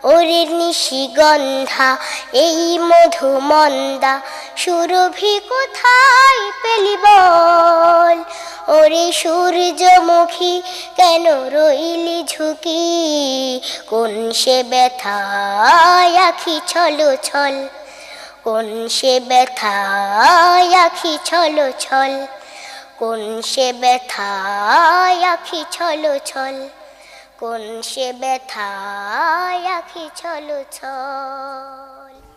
ওরে নিশিগন্ধা এই মধুমন্দা সুরভি কোথায় পেলি বল? ওরে সূর্যমুখী কেন রইলি ঝুঁকি? কোন সে ব্যথায় আখি ছল ছল? কোন সে ব্যথায় আখি ছল ছল? কোন সে ব্যথায় আখি ছল ছল? কোন সে ব্যথায় আখি ছল ছল?